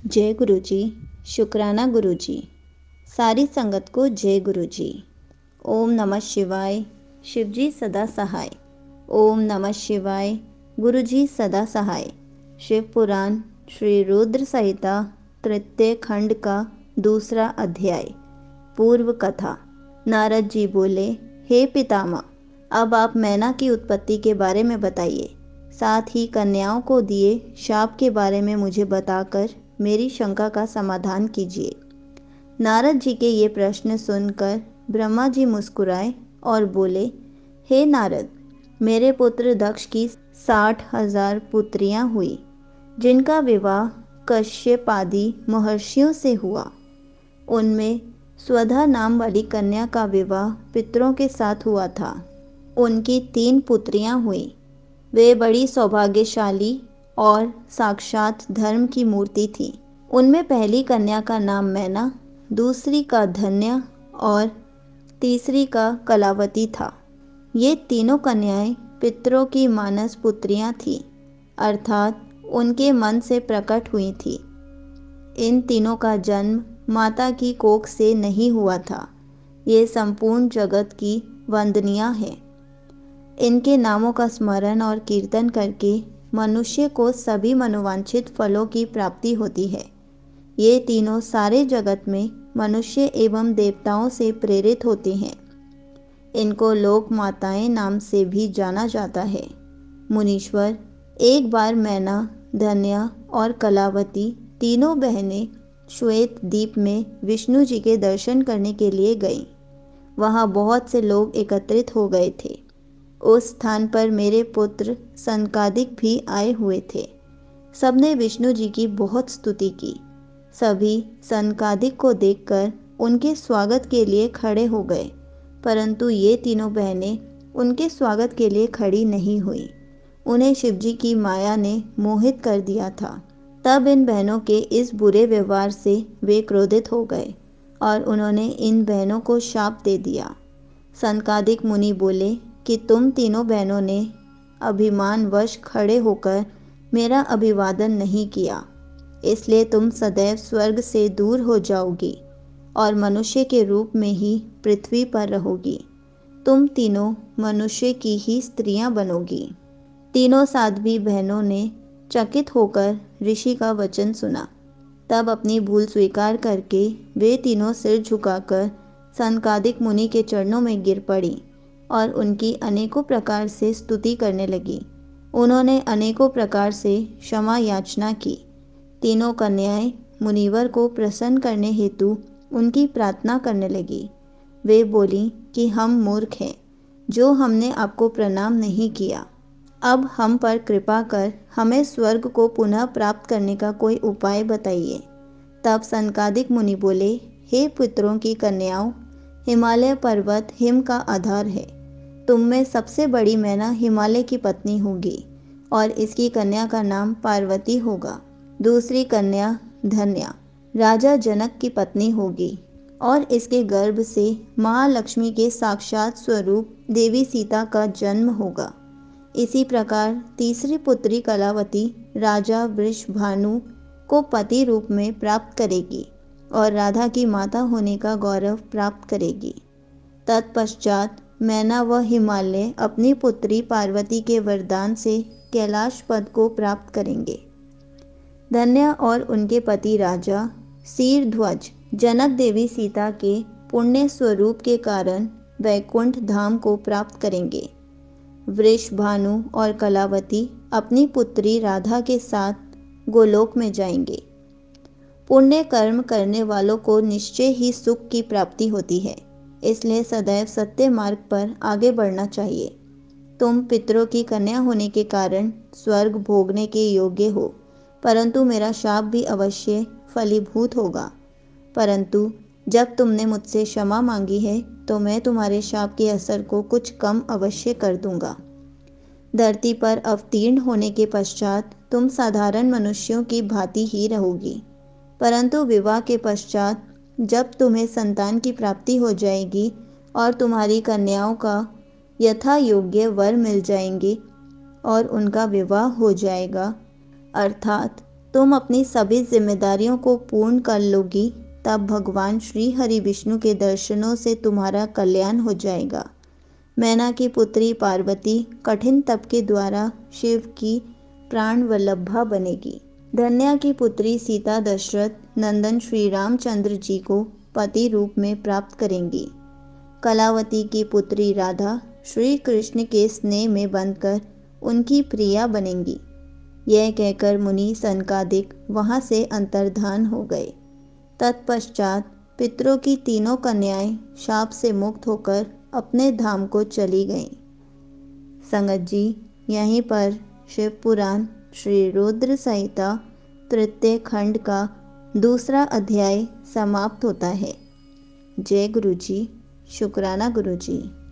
जय गुरु जी। शुक्राना गुरु जी। सारी संगत को जय गुरु जी। ओम नमः शिवाय। शिव जी सदा सहाय। ओम नमः शिवाय। गुरु जी सदा सहाय। शिव पुराण श्री रुद्र संहिता तृतीय खंड का दूसरा अध्याय। पूर्व कथा। नारद जी बोले, हे पितामह, अब आप मैना की उत्पत्ति के बारे में बताइए। साथ ही कन्याओं को दिए शाप के बारे में मुझे बताकर मेरी शंका का समाधान कीजिए। नारद जी के ये प्रश्न सुनकर ब्रह्मा जी मुस्कुराए और बोले, हे नारद, मेरे पुत्र दक्ष की 60,000 पुत्रियां हुई, जिनका विवाह कश्यप आदि महर्षियों से हुआ। उनमें स्वधा नाम वाली कन्या का विवाह पितरों के साथ हुआ था। उनकी 3 पुत्रियां हुई। वे बड़ी सौभाग्यशाली और साक्षात धर्म की मूर्ति थी। उनमें पहली कन्या का नाम मैना, दूसरी का धन्या और तीसरी का कलावती था। ये तीनों कन्याएं पितरों की मानस पुत्रियां थीं, अर्थात उनके मन से प्रकट हुई थी। इन तीनों का जन्म माता की कोख से नहीं हुआ था। ये संपूर्ण जगत की वंदनिया है। इनके नामों का स्मरण और कीर्तन करके मनुष्य को सभी मनोवांछित फलों की प्राप्ति होती है। ये तीनों सारे जगत में मनुष्य एवं देवताओं से प्रेरित होते हैं। इनको लोक माताएं नाम से भी जाना जाता है। मुनीश्वर, एक बार मैना, धन्या और कलावती तीनों बहनें श्वेत द्वीप में विष्णु जी के दर्शन करने के लिए गईं। वहाँ बहुत से लोग एकत्रित हो गए थे। उस स्थान पर मेरे पुत्र सनकादिक भी आए हुए थे। सबने विष्णु जी की बहुत स्तुति की। सभी सनकादिक को देखकर उनके स्वागत के लिए खड़े हो गए, परंतु ये तीनों बहनें उनके स्वागत के लिए खड़ी नहीं हुई। उन्हें शिवजी की माया ने मोहित कर दिया था। तब इन बहनों के इस बुरे व्यवहार से वे क्रोधित हो गए और उन्होंने इन बहनों को शाप दे दिया। सनकादिक मुनि बोले कि तुम तीनों बहनों ने अभिमानवश खड़े होकर मेरा अभिवादन नहीं किया, इसलिए तुम सदैव स्वर्ग से दूर हो जाओगी और मनुष्य के रूप में ही पृथ्वी पर रहोगी। तुम तीनों मनुष्य की ही स्त्रियां बनोगी। तीनों साध्वी बहनों ने चकित होकर ऋषि का वचन सुना। तब अपनी भूल स्वीकार करके वे तीनों सिर झुकाकर सनकादिक मुनि के चरणों में गिर पड़ी और उनकी अनेकों प्रकार से स्तुति करने लगी। उन्होंने अनेकों प्रकार से क्षमा याचना की। तीनों कन्याएं मुनिवर को प्रसन्न करने हेतु उनकी प्रार्थना करने लगी। वे बोली कि हम मूर्ख हैं, जो हमने आपको प्रणाम नहीं किया। अब हम पर कृपा कर हमें स्वर्ग को पुनः प्राप्त करने का कोई उपाय बताइए। तब सनकादिक मुनि बोले, हे पुत्रों की कन्याओं, हिमालय पर्वत हिम का आधार है। तुम में सबसे बड़ी मैना हिमालय की पत्नी होगी और इसकी कन्या का नाम पार्वती होगा। दूसरी कन्या धन्या राजा जनक की पत्नी होगी और इसके गर्भ से महालक्ष्मी के साक्षात स्वरूप देवी सीता का जन्म होगा। इसी प्रकार तीसरी पुत्री कलावती राजा वृषभानु को पति रूप में प्राप्त करेगी और राधा की माता होने का गौरव प्राप्त करेगी। तत्पश्चात मैना व हिमालय अपनी पुत्री पार्वती के वरदान से कैलाश पद को प्राप्त करेंगे। धन्या और उनके पति राजा शीरध्वज जनक देवी सीता के पुण्य स्वरूप के कारण वैकुंठ धाम को प्राप्त करेंगे। वृषभानु और कलावती अपनी पुत्री राधा के साथ गोलोक में जाएंगे। पुण्य कर्म करने वालों को निश्चय ही सुख की प्राप्ति होती है, इसलिए सदैव सत्य मार्ग पर आगे बढ़ना चाहिए। तुम पितरों की कन्या होने के कारण स्वर्ग भोगने के योग्य हो, परंतु मेरा शाप भी अवश्य फलीभूत होगा। परंतु जब तुमने मुझसे क्षमा मांगी है, तो मैं तुम्हारे शाप के असर को कुछ कम अवश्य कर दूंगा। धरती पर अवतीर्ण होने के पश्चात तुम साधारण मनुष्यों की भांति ही रहोगी, परंतु विवाह के पश्चात जब तुम्हें संतान की प्राप्ति हो जाएगी और तुम्हारी कन्याओं का यथा योग्य वर मिल जाएंगे और उनका विवाह हो जाएगा, अर्थात तुम अपनी सभी जिम्मेदारियों को पूर्ण कर लोगी, तब भगवान श्री हरि विष्णु के दर्शनों से तुम्हारा कल्याण हो जाएगा। मैना की पुत्री पार्वती कठिन तप के द्वारा शिव की प्राण वल्लभा बनेगी। धन्या की पुत्री सीता दशरथ नंदन श्री रामचंद्र जी को पति रूप में प्राप्त करेंगी। कलावती की पुत्री राधा श्री कृष्ण के स्नेह में बंधकर उनकी प्रिया बनेंगी। यह कहकर मुनि सनकादिक वहाँ से अंतर्धान हो गए। तत्पश्चात पितरों की तीनों कन्याएं शाप से मुक्त होकर अपने धाम को चली गईं। संगत जी, यहीं पर शिव पुराण श्री रुद्र संहिता तृतीय खंड का दूसरा अध्याय समाप्त होता है। जय गुरु जी। शुक्राना गुरु जी।